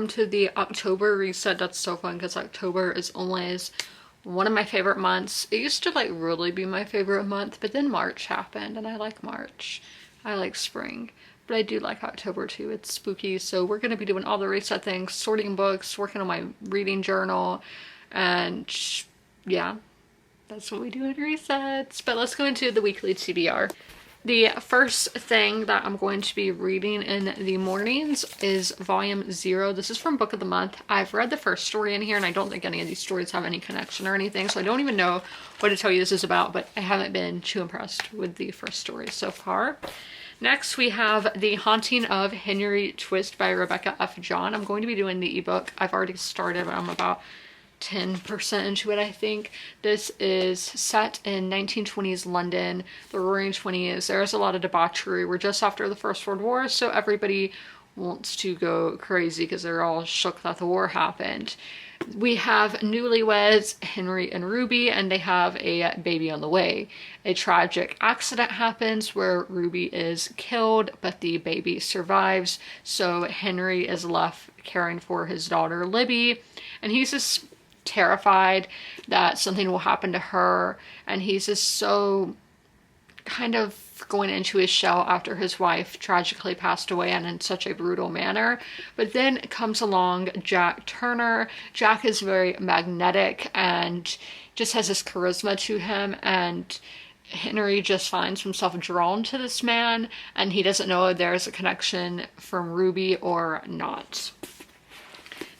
welcome to the October reset. That's so fun because October is always one of my favorite months. It used to like really be my favorite month, but then March happened and I like March. I like spring, but I do like October too. It's spooky. So we're going to be doing all the reset things, sorting books, working on my reading journal, and yeah, that's what we do in resets. But let's go into the weekly TBR. The first thing that I'm going to be reading in the mornings is volume 0. This is from Book of the Month. I've read the first story in here and I don't think any of these stories have any connection or anything, so I don't even know what to tell you this is about, but I haven't been too impressed with the first story so far. Next, we have The Haunting of Henry Twist by Rebecca F. John. I'm going to be doing the ebook. I've already started, but I'm about 10% into it, I think. This is set in 1920s London, the Roaring 20s. There's a lot of debauchery. We're just after the First World War, so everybody wants to go crazy because they're all shook that the war happened. We have newlyweds Henry and Ruby, and they have a baby on the way. A tragic accident happens where Ruby is killed, but the baby survives. So Henry is left caring for his daughter Libby, and he's just terrified that something will happen to her, and he's just so kind of going into his shell after his wife tragically passed away and in such a brutal manner. But then comes along Jack Turner. Jack is very magnetic and just has this charisma to him, and Henry just finds himself drawn to this man, and he doesn't know if there's a connection from Ruby or not.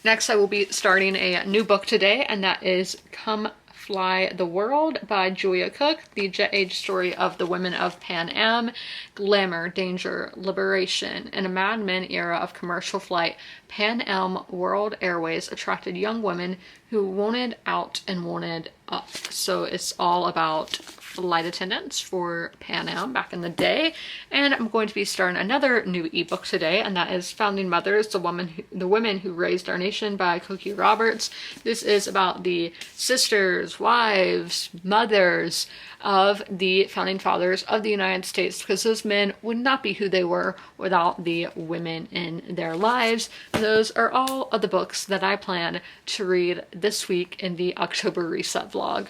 Next, I will be starting a new book today, and that is Come Fly the World by Julia Cook, the jet age story of the women of Pan Am. Glamour, danger, liberation. In a Mad Men era of commercial flight, Pan Am World Airways attracted young women who wanted out and wanted up. So it's all about flight attendants for Pan Am back in the day. And I'm going to be starting another new ebook today, and that is Founding Mothers, the Women Who Raised Our Nation by Cookie Roberts. This is about the sisters, wives, mothers of the founding fathers of the United States, because those men would not be who they were without the women in their lives. Those are all of the books that I plan to read this week in the October Reset vlog.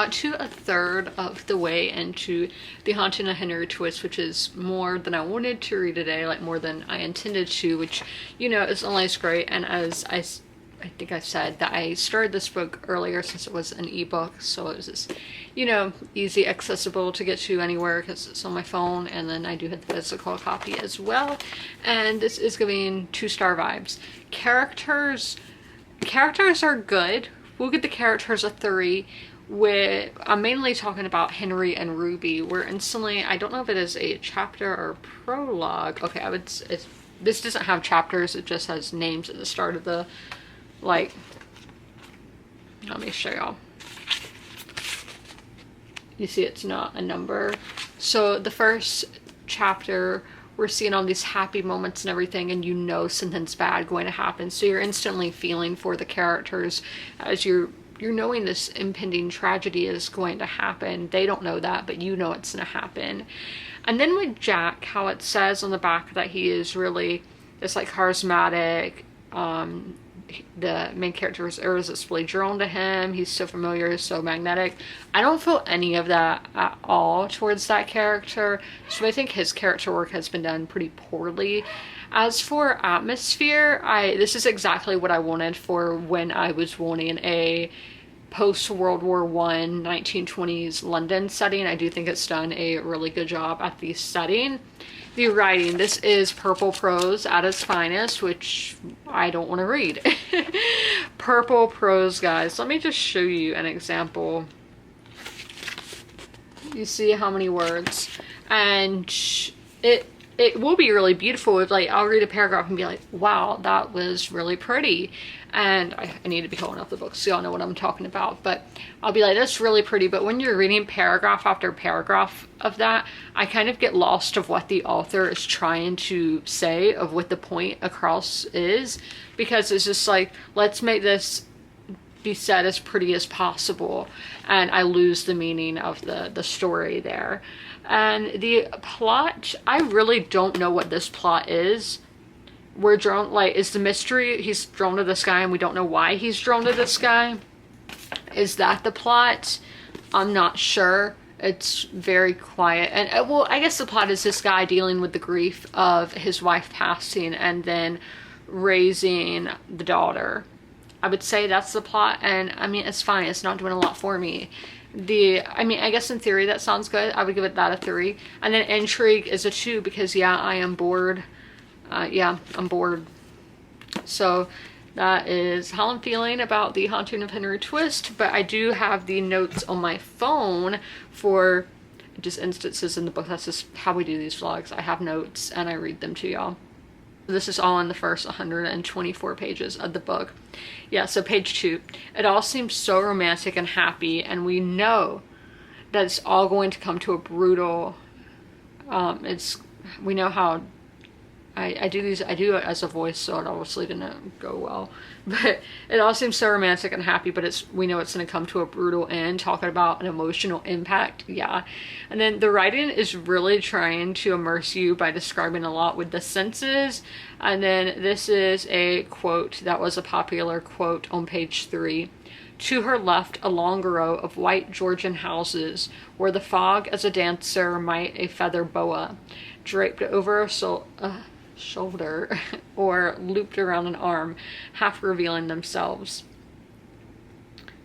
got to a third of the way into The Haunting of Henry Twist, which is more than I wanted to read today, like more than I intended to, which, you know, is always great. And as I think I said that I started this book earlier since it was an ebook, so it was just, you know, easy, accessible to get to anywhere because it's on my phone. And then I do have the physical copy as well. And this is giving 2-star vibes. Characters are good. We'll give the characters a 3. I'm mainly talking about Henry and Ruby, where instantly, I don't know if it is a chapter or prologue. Okay, this doesn't have chapters, it just has names at the start of the, like, let me show y'all. You see it's not a number. So the first chapter, we're seeing all these happy moments and everything, and you know something's bad going to happen. So you're instantly feeling for the characters as you're knowing this impending tragedy is going to happen. They don't know that, but you know it's going to happen. And then with Jack, how it says on the back that he is really this like charismatic, the main character is irresistibly drawn to him. He's so familiar, so magnetic. I don't feel any of that at all towards that character. So I think his character work has been done pretty poorly. As for atmosphere, this is exactly what I wanted for when I was wanting a post-World War I, 1920s London setting. I do think it's done a really good job at the setting. The writing, this is purple prose at its finest, which I don't want to read. Purple prose, guys. Let me just show you an example. You see how many words? And it will be really beautiful if, like, I'll read a paragraph and be like, wow, that was really pretty. And I need to be holding up the book so y'all know what I'm talking about. But I'll be like, that's really pretty. But when you're reading paragraph after paragraph of that, I kind of get lost of what the author is trying to say, of what the point across is. Because it's just like, let's make this be said as pretty as possible. And I lose the meaning of the story there. And the plot, I really don't know what this plot is. We're drawn, like, is the mystery, he's drawn to this guy and we don't know why he's drawn to this guy? Is that the plot? I'm not sure. It's very quiet. And, well, I guess the plot is this guy dealing with the grief of his wife passing and then raising the daughter. I would say that's the plot, and, I mean, it's fine. It's not doing a lot for me. I mean, I guess in theory that sounds good. I would give it that a 3. And then intrigue is a 2 because, yeah, I am bored. Yeah, I'm bored. So that is how I'm feeling about The Haunting of Henry Twist. But I do have the notes on my phone for just instances in the book. That's just how we do these vlogs. I have notes and I read them to y'all. This is all in the first 124 pages of the book. Yeah, so page 2. It all seems so romantic and happy, and we know that it's all going to come to a brutal, we know how, I do it as a voice, so it obviously didn't go well. But it all seems so romantic and happy, but we know it's going to come to a brutal end. Talking about an emotional impact, yeah. And then the writing is really trying to immerse you by describing a lot with the senses. And then this is a quote that was a popular quote on page 3. To her left, a long row of white Georgian houses, where the fog as a dancer might a feather boa, draped over a shoulder or looped around an arm, half revealing themselves.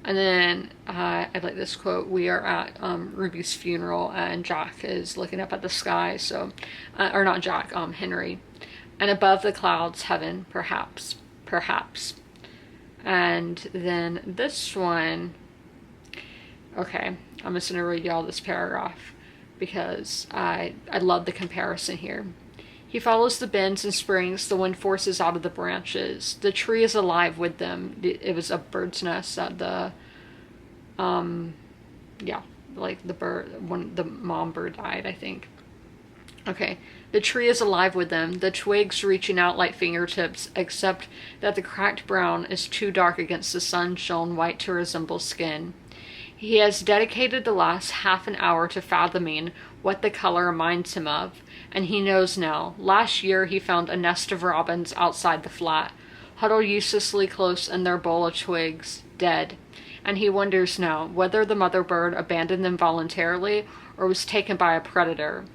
And then I like this quote. We are at Ruby's funeral and Jack is looking up at the sky. So, or not Jack, Henry. And above the clouds, heaven, perhaps. And then this one, okay, I'm just gonna read y'all this paragraph because I love the comparison here. He follows the bends and springs the wind forces out of the branches. The tree is alive with them. It was a bird's nest at the, yeah, like the bird, when the mom bird died, I think. Okay, the tree is alive with them, the twigs reaching out like fingertips, except that the cracked brown is too dark against the sun-shone white to resemble skin. He has dedicated the last half an hour to fathoming what the color reminds him of, and he knows now. Last year he found a nest of robins outside the flat, huddled uselessly close in their bowl of twigs, dead. and he wonders now whether the mother bird abandoned them voluntarily or was taken by a predator.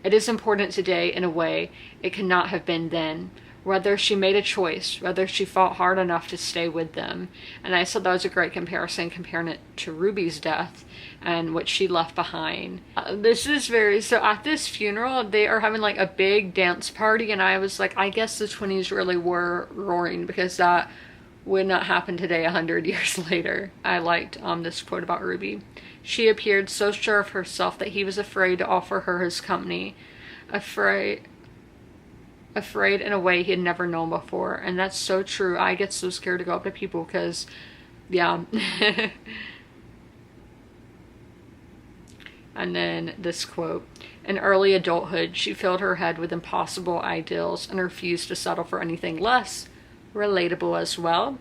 It is important today in a way it could not have been then. Whether she made a choice, whether she fought hard enough to stay with them. And I thought that was a great comparison, comparing it to Ruby's death and what she left behind. This is so at this funeral, they are having like a big dance party, and I was like, I guess the 20s really were roaring, because that would not happen today 100 years later. I liked this quote about Ruby. She appeared so sure of herself that he was afraid to offer her his company. Afraid in a way he had never known before. And that's so true. I get so scared to go up to people because, yeah. And then this quote. In early adulthood, she filled her head with impossible ideals and refused to settle for anything less. Relatable as well.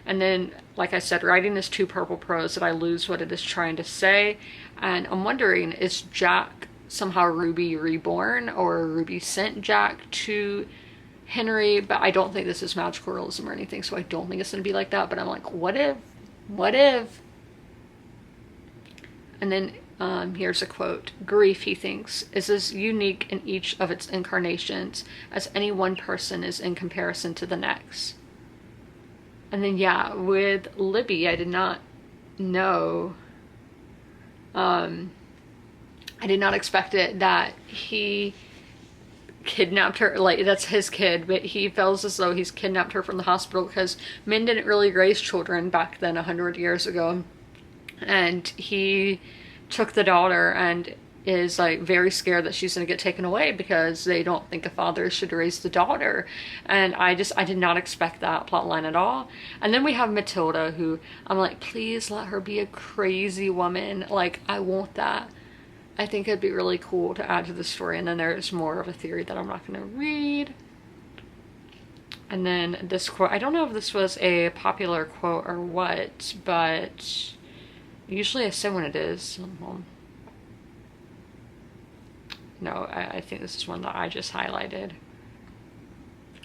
And then, like I said, writing is too purple prose that I lose what it is trying to say. And I'm wondering, is Jack somehow Ruby reborn, or Ruby sent Jack to Henry? But I don't think this is magical realism or anything, so I don't think it's going to be like that. But I'm like, what if? What if? And then here's a quote. Grief, he thinks, is as unique in each of its incarnations as any one person is in comparison to the next. And then, yeah, with Libby, I did not know, I did not expect it that he kidnapped her. Like, that's his kid, but he feels as though he's kidnapped her from the hospital, because men didn't really raise children back then 100 years ago. And he took the daughter and is like very scared that she's going to get taken away because they don't think a father should raise the daughter. And I did not expect that plot line at all. And then we have Matilda, who I'm like, please let her be a crazy woman. Like, I want that. I think it'd be really cool to add to the story. And then there's more of a theory that I'm not going to read. And then this quote, I don't know if this was a popular quote or what, but usually I say when it is. No, I think this is one that I just highlighted.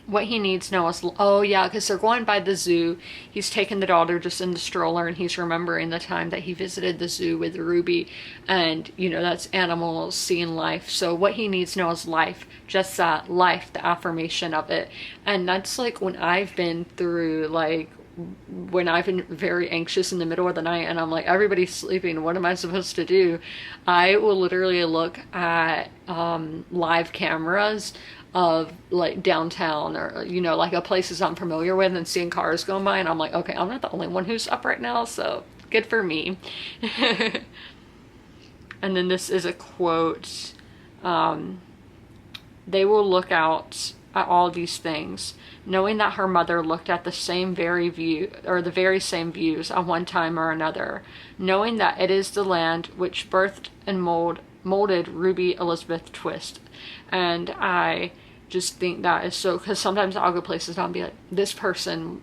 What he needs now is, oh yeah, because they're going by the zoo. He's taking the daughter just in the stroller, and he's remembering the time that he visited the zoo with Ruby. And, you know, that's animals seeing life. So what he needs now is life. Just that life, the affirmation of it. And that's like when I've been through, like, when I've been very anxious in the middle of the night and I'm like, everybody's sleeping, what am I supposed to do? I will literally look at live cameras of like downtown, or, you know, like a places I'm familiar with, and seeing cars going by, and I'm like, okay, I'm not the only one who's up right now, so good for me. And then this is a quote. They will look out at all these things, knowing that her mother looked at the very same views at one time or another, knowing that it is the land which birthed and molded Ruby Elizabeth Twist. And I just think that is so, because sometimes I'll go places and I'll be like, this person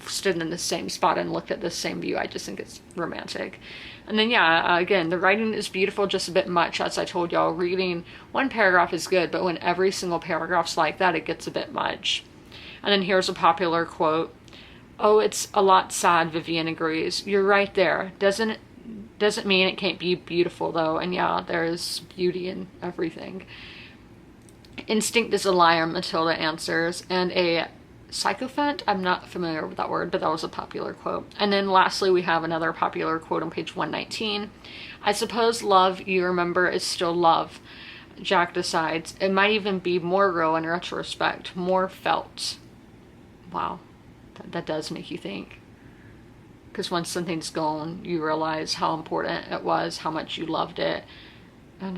stood in the same spot and looked at the same view. I just think it's romantic. And then, yeah, again, the writing is beautiful, just a bit much. As I told y'all, reading one paragraph is good, but when every single paragraph's like that, it gets a bit much. And then here's a popular quote. Oh, it's a lot sad, Vivian agrees. You're right there. Doesn't mean it can't be beautiful, though. And yeah, there's beauty in everything. Instinct is a liar, Matilda answers. And a sycophant, I'm not familiar with that word, but that was a popular quote. And then lastly, we have another popular quote on page 119. I suppose love, you remember, is still love. Jack decides. It might even be more real in retrospect, more felt. Wow, that does make you think. Because once something's gone, you realize how important it was, how much you loved it. And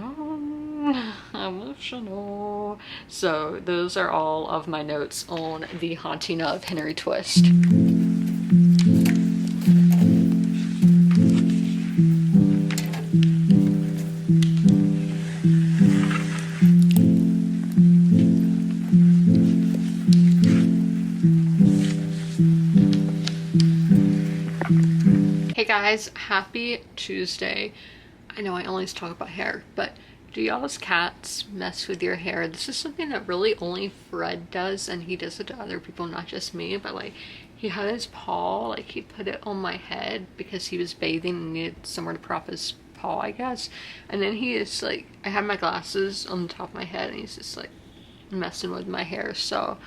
emotional. So those are all of my notes on The Haunting of Henry Twist. Hey guys, happy Tuesday. I know I always talk about hair, but Do y'all's cats mess with your hair? This is something that really only Fred does, and he does it to other people, not just me. But like, he had his paw, like he put it on my head because he was bathing and needed somewhere to prop his paw, I guess. And then he is like, I had my glasses on the top of my head, and he's just like messing with my hair. So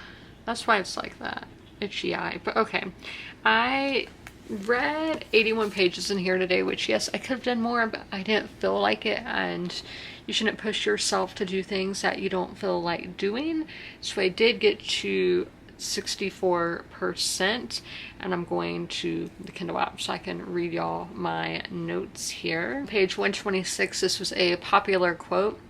that's why it's like that. Itchy eye. But okay, I read 81 pages in here today, which yes, I could have done more, but I didn't feel like it, and you shouldn't push yourself to do things that you don't feel like doing. So I did get to 64%, and I'm going to the Kindle app so I can read y'all my notes here. Page 126, this was a popular quote.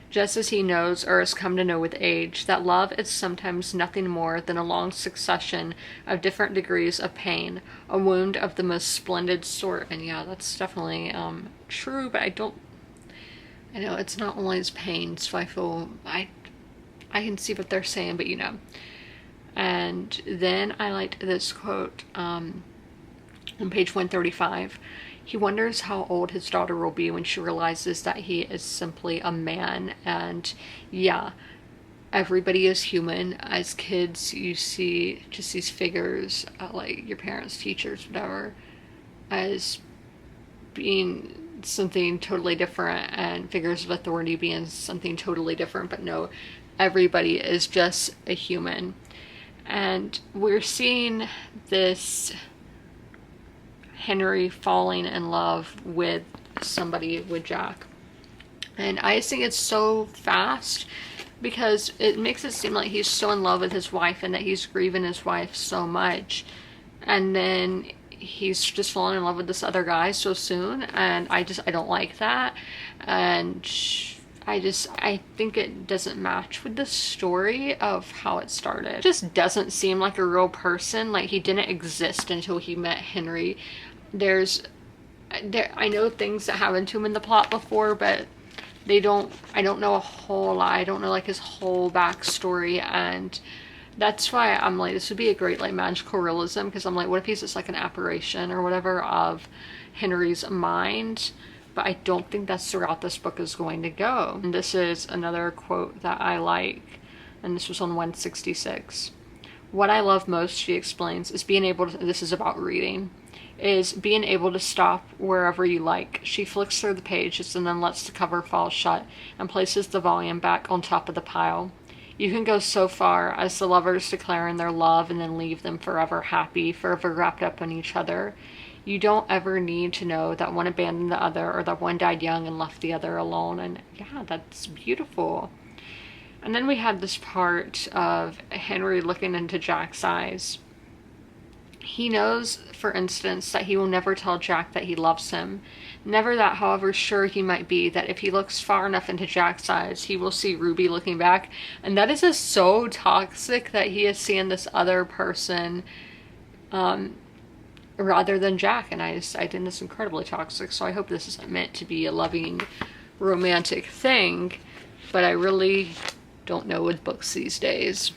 Just as he knows, or has come to know with age, that love is sometimes nothing more than a long succession of different degrees of pain, a wound of the most splendid sort. And yeah, that's definitely true, but I know it's not always pain, so I feel, I can see what they're saying, but you know. And then I liked this quote on page 135. He wonders how old his daughter will be when she realizes that he is simply a man. And yeah, everybody is human. As kids, you see just these figures, like your parents, teachers, whatever, as being something totally different, and figures of authority being something totally different. But no, everybody is just a human. And we're seeing this Henry falling in love with somebody, with Jack. And I just think it's so fast because it makes it seem like he's so in love with his wife and that he's grieving his wife so much. And then he's just falling in love with this other guy so soon. And I don't like that. And I think it doesn't match with the story of how it started. It just doesn't seem like a real person. Like, he didn't exist until he met Henry. I know things that happened to him in the plot before, but I don't know a whole lot. I don't know like his whole backstory, and that's why I'm like, this would be a great like magical realism, because I'm like, what if he's just like an apparition or whatever of Henry's mind? But I don't think that's the route this book is going to go. And this is another quote that I like, and this was on 166. What I love most, she explains, is being able to, this is about reading, is being able to stop wherever you like. She flicks through the pages and then lets the cover fall shut and places the volume back on top of the pile. You can go so far as the lovers declaring their love and then leave them forever happy, forever wrapped up in each other. You don't ever need to know that one abandoned the other or that one died young and left the other alone. And yeah, that's beautiful. And then we had this part of Henry looking into Jack's eyes. He knows, for instance, that he will never tell Jack that he loves him. Never that, however sure he might be, that if he looks far enough into Jack's eyes, he will see Ruby looking back. And that is just so toxic, that he is seeing this other person rather than Jack. And I think this is incredibly toxic. So I hope this isn't meant to be a loving, romantic thing. But I really don't know with books these days.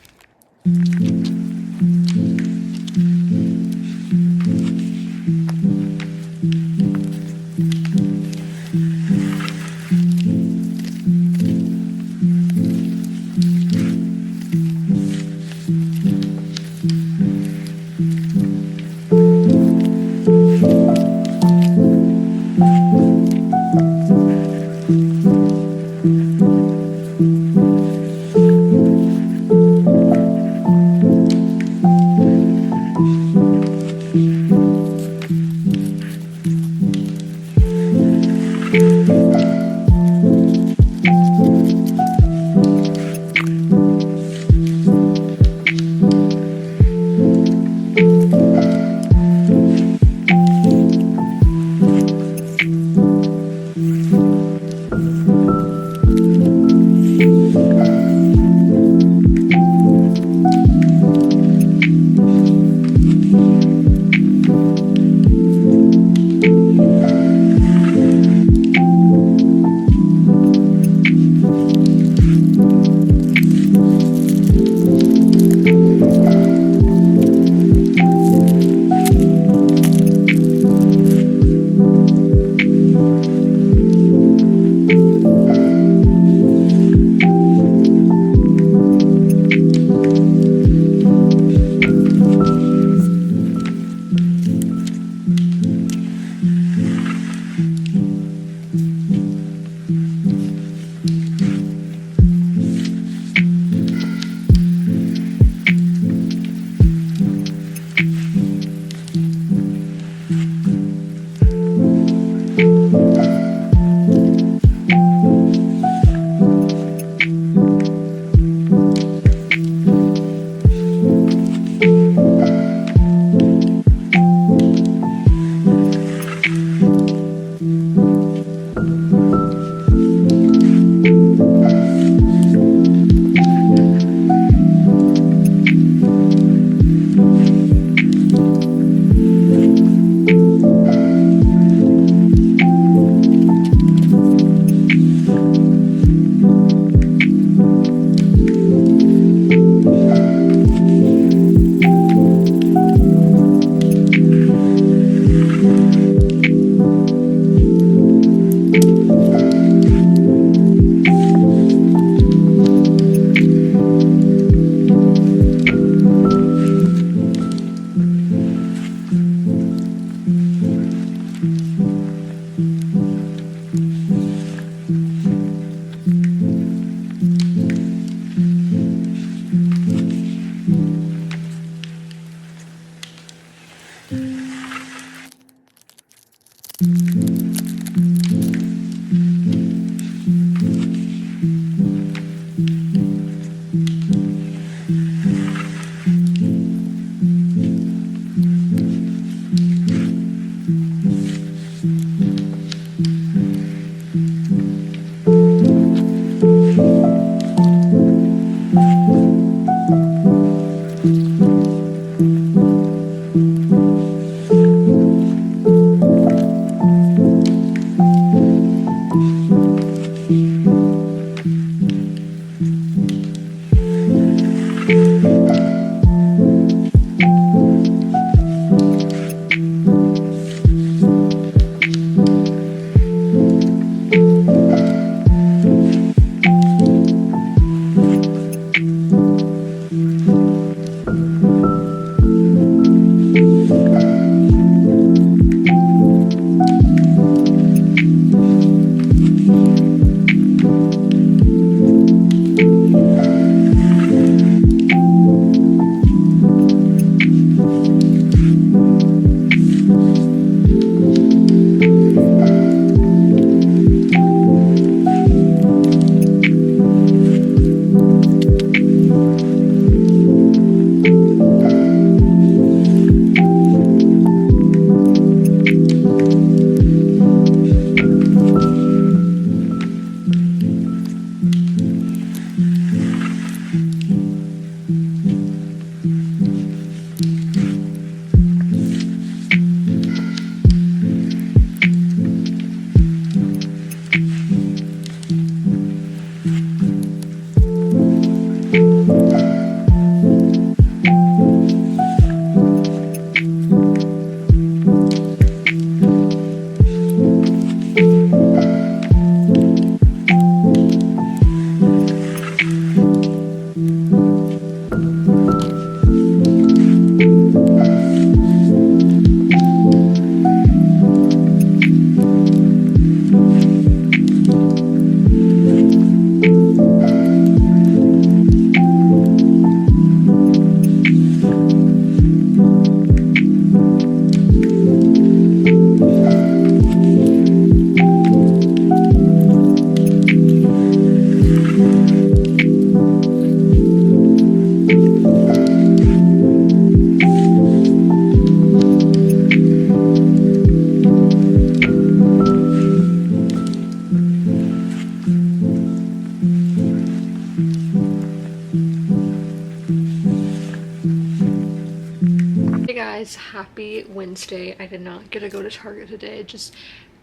Hey guys, happy Wednesday. I did not get to go to Target today. Just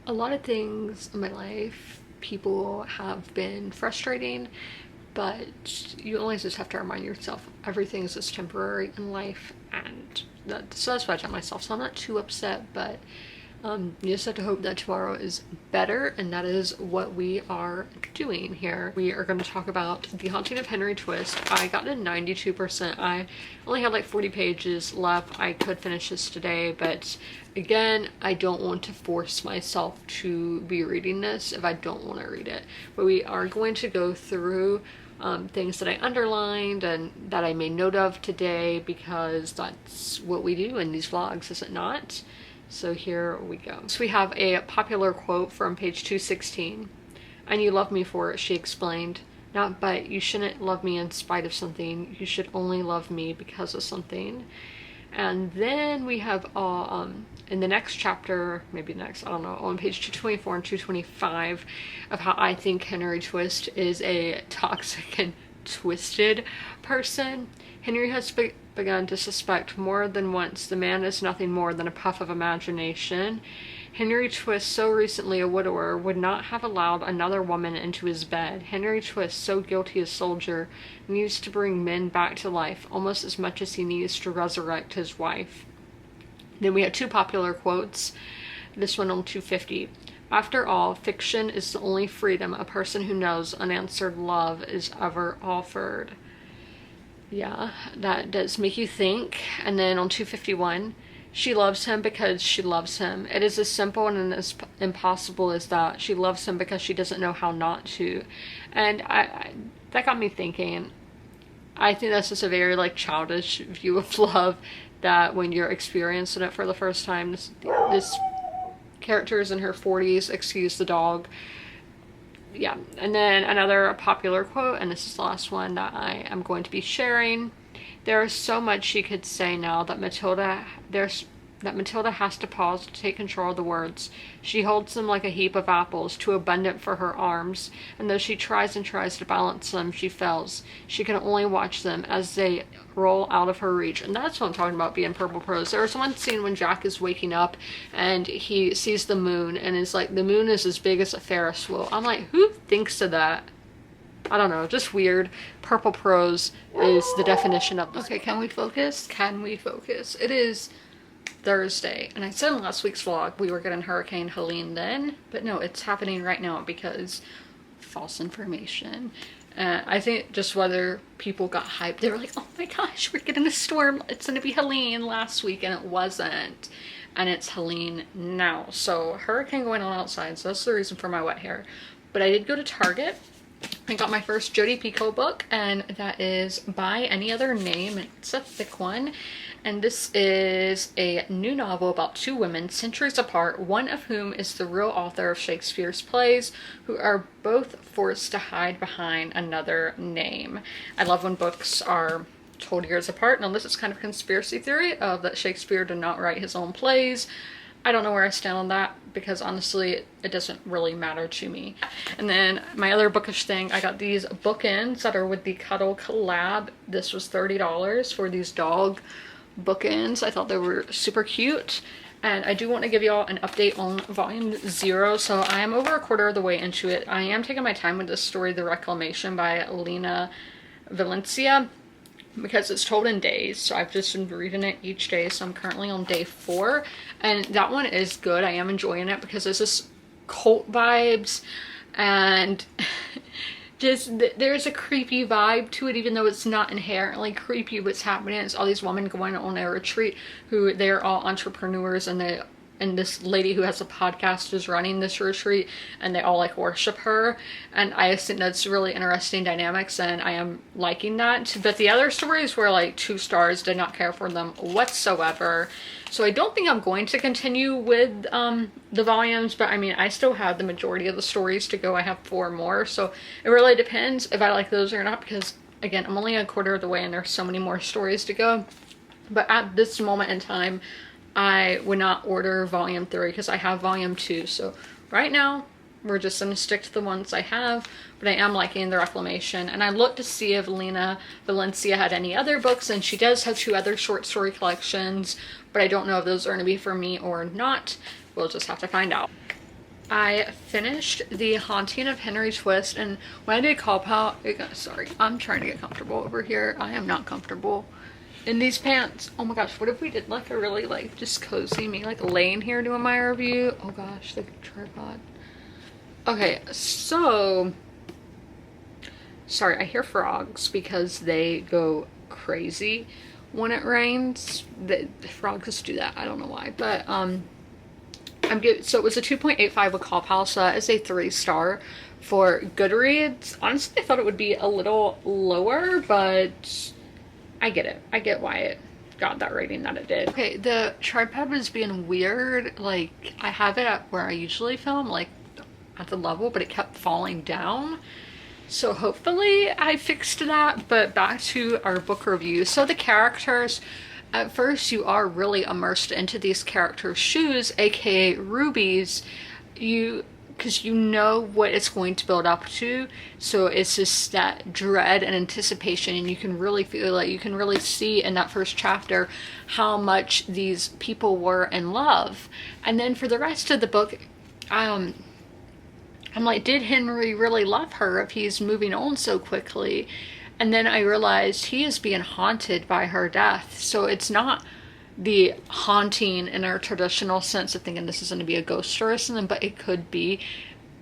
a lot of things in my life, people have been frustrating, but you always just have to remind yourself everything is just temporary in life, and so that's why I tell myself. So I'm not too upset, but you just have to hope that tomorrow is better, and that is what we are doing here. We are going to talk about The Haunting of Henry Twist. I got to 92%. I only have like 40 pages left. I could finish this today, but again, I don't want to force myself to be reading this if I don't want to read it. But we are going to go through things that I underlined and that I made note of today, because that's what we do in these vlogs, is it not? So here we go. So we have a popular quote from page 216. "And you love me for it," she explained. "Not but you shouldn't love me in spite of something. You should only love me because of something." And then we have in the next chapter, maybe next, I don't know, on page 224 and 225, of how I think Henry Twist is a toxic and twisted person. Henry has begun to suspect more than once the man is nothing more than a puff of imagination. Henry Twist, so recently a widower, would not have allowed another woman into his bed. Henry Twist, so guilty a soldier, needs to bring men back to life almost as much as he needs to resurrect his wife. Then we have two popular quotes. This one on 250. "After all, fiction is the only freedom a person who knows unanswered love is ever offered." Yeah, that does make you think. And then on 251, "She loves him because she loves him. It is as simple and as impossible as that. She loves him because she doesn't know how not to." And I that got me thinking. I think that's just a very like childish view of love, that when you're experiencing it for the first time, this character is in her 40s, excuse the dog. Yeah, and then another popular quote, and this is the last one that I am going to be sharing. "There is so much she could say now that Matilda has to pause to take control of the words. She holds them like a heap of apples, too abundant for her arms, and though she tries and tries to balance them, she fails. She can only watch them as they roll out of her reach." And that's what I'm talking about being purple prose. There was one scene when Jack is waking up and he sees the moon and is like, the moon is as big as a Ferris wheel. I'm like, who thinks of that? I don't know, just weird. Purple prose is the definition of this. Okay, can we focus? Can we focus? It is Thursday, and I said in last week's vlog we were getting Hurricane Helene then, but no, it's happening right now because false information. I think just whether people got hyped, they were like, oh my gosh, we're getting a storm, it's gonna be Helene last week, and it wasn't, and it's Helene now. So hurricane going on outside, so that's the reason for my wet hair. But I did go to Target. I got my first Jodi Picoult book, and that is By Any Other Name. It's a thick one, and this is a new novel about two women centuries apart, one of whom is the real author of Shakespeare's plays, who are both forced to hide behind another name. I love when books are told years apart. Now this is kind of a conspiracy theory of that Shakespeare did not write his own plays. I don't know where I stand on that, because honestly it doesn't really matter to me. And then my other bookish thing, I got these bookends that are with the Cuddle collab. This was $30 for these dog bookends. I thought they were super cute. And I do want to give y'all an update on volume 0. So I am over a quarter of the way into it. I am taking my time with this story, The Reclamation by Lena Valencia, because it's told in days, so I've just been reading it each day. So I'm currently on day 4, and that one is good. I am enjoying it because there's this cult vibes, and just there's a creepy vibe to it, even though it's not inherently creepy what's happening. It's all these women going on a retreat who they're all entrepreneurs, and this lady who has a podcast is running this retreat, and they all like worship her, and I just think that's really interesting dynamics, and I am liking that. But the other stories were like 2 stars, did not care for them whatsoever. So I don't think I'm going to continue with the volumes, but I mean, I still have the majority of the stories to go. I have 4 more, so it really depends if I like those or not, because again, I'm only a quarter of the way and there's so many more stories to go. But at this moment in time, I would not order volume 3 because I have volume 2. So right now we're just going to stick to the ones I have, but I am liking the Reclamation. And I looked to see if Lena Valencia had any other books, and she does have 2 other short story collections, but I don't know if those are going to be for me or not. We'll just have to find out. I finished The Haunting of Henry Twist, and when I did Call Pal, sorry, I'm trying to get comfortable over here. I am not comfortable in these pants. Oh my gosh, what if we did like a really like just cozy me, like laying here doing my review? Oh gosh, the tripod. Okay, so sorry, I hear frogs because they go crazy when it rains. The frogs just do that. I don't know why, but so it was a 2.85 with Call Pal, so that is a 3-star for Goodreads. Honestly, I thought it would be a little lower, but I get it. I get why it got that rating that it did. Okay, the tripod was being weird. Like, I have it at where I usually film, like at the level, but it kept falling down. So hopefully I fixed that. But back to our book review. So the characters, at first you are really immersed into these characters' shoes, aka Ruby's, because you know what it's going to build up to. So it's just that dread and anticipation, and you can really feel it. You can really see in that first chapter how much these people were in love. And then for the rest of the book, I'm like, did Henry really love her if he's moving on so quickly? And then I realized he is being haunted by her death. So it's not the haunting in our traditional sense of thinking this is going to be a ghost story or something, but it could be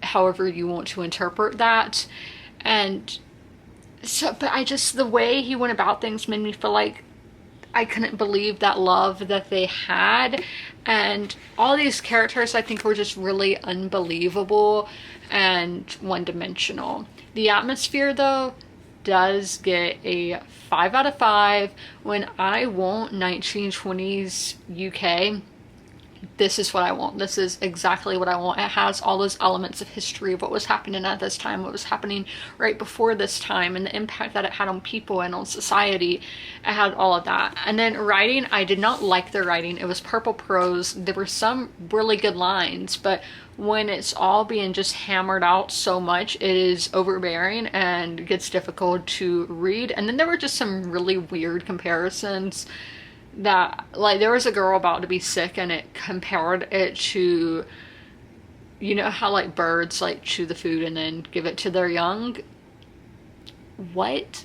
however you want to interpret that. And so, but the way he went about things made me feel like I couldn't believe that love that they had. And all these characters I think were just really unbelievable and one-dimensional. The atmosphere though does get a 5 out of 5. When I want 1920s UK, this is what I want. This is exactly what I want. It has all those elements of history of what was happening at this time, what was happening right before this time, and the impact that it had on people and on society. It had all of that. And then writing, I did not like the writing. It was purple prose. There were some really good lines, but when it's all being just hammered out so much, it is overbearing and gets difficult to read. And then there were just some really weird comparisons that, like, there was a girl about to be sick and it compared it to, you know how like birds like chew the food and then give it to their young? What?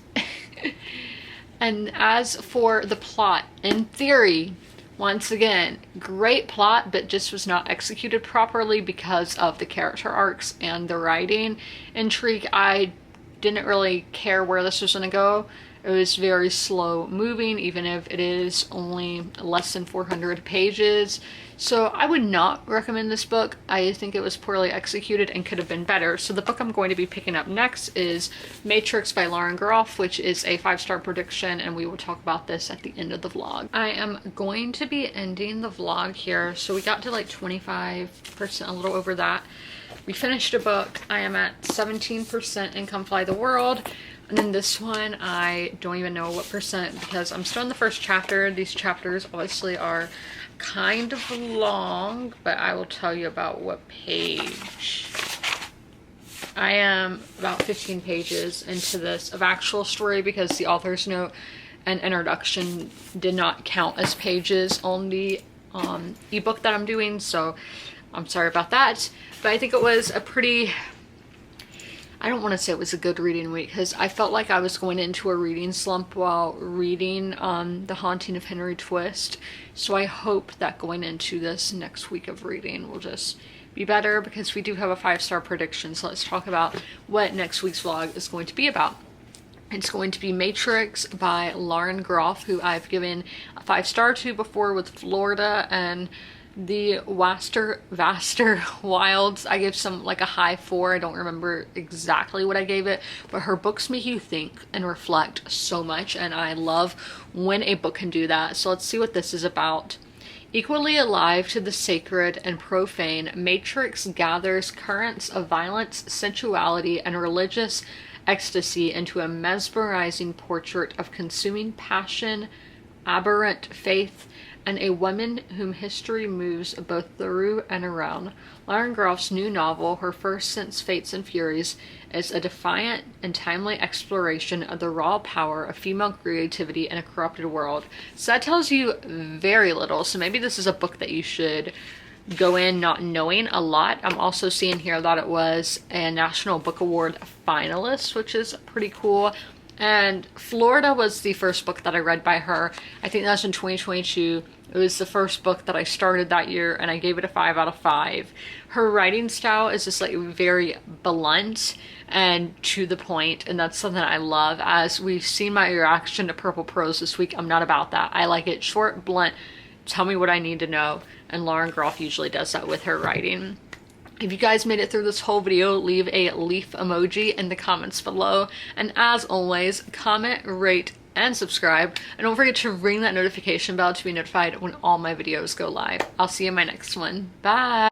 And as for the plot, in theory, once again, great plot, but just was not executed properly because of the character arcs and the writing. Intrigue, I didn't really care where this was going to go. It was very slow moving, even if it is only less than 400 pages. So I would not recommend this book. I think it was poorly executed and could have been better. So the book I'm going to be picking up next is Matrix by Lauren Groff, which is a 5-star prediction, and we will talk about this at the end of the vlog. I am going to be ending the vlog here. So we got to like 25%, a little over that. We finished a book. I am at 17% in Come Fly the World. And then this one, I don't even know what percent because I'm still in the first chapter. These chapters obviously are kind of long, but I will tell you about what page. I am about 15 pages into this of actual story because the author's note and introduction did not count as pages on the ebook that I'm doing, so I'm sorry about that. But I think it was a pretty... I don't want to say it was a good reading week because I felt like I was going into a reading slump while reading The Haunting of Henry Twist. So I hope that going into this next week of reading will just be better because we do have a 5-star prediction. So let's talk about what next week's vlog is going to be about. It's going to be Matrix by Lauren Groff, who I've given a 5-star to before with Florida, and the Vaster Wilds, I gave some like a high 4. I don't remember exactly what I gave it, but her books make you think and reflect so much, and I love when a book can do that. So let's see what this is about. Equally alive to the sacred and profane, Matrix gathers currents of violence, sensuality, and religious ecstasy into a mesmerizing portrait of consuming passion, aberrant faith, and a woman whom history moves both through and around. Lauren Groff's new novel, her first since Fates and Furies, is a defiant and timely exploration of the raw power of female creativity in a corrupted world. So that tells you very little. So maybe this is a book that you should go in not knowing a lot. I'm also seeing here that it was a National Book Award finalist, which is pretty cool. And Florida was the first book that I read by her. I think that was in 2022. It was the first book that I started that year, and I gave it a 5 out of 5. Her writing style is just like very blunt and to the point, and that's something I love. As we've seen my reaction to Purple Prose this week, I'm not about that. I like it short, blunt, tell me what I need to know, and Lauren Groff usually does that with her writing. If you guys made it through this whole video, leave a leaf emoji in the comments below. And as always, comment, rate, and subscribe. And don't forget to ring that notification bell to be notified when all my videos go live. I'll see you in my next one. Bye!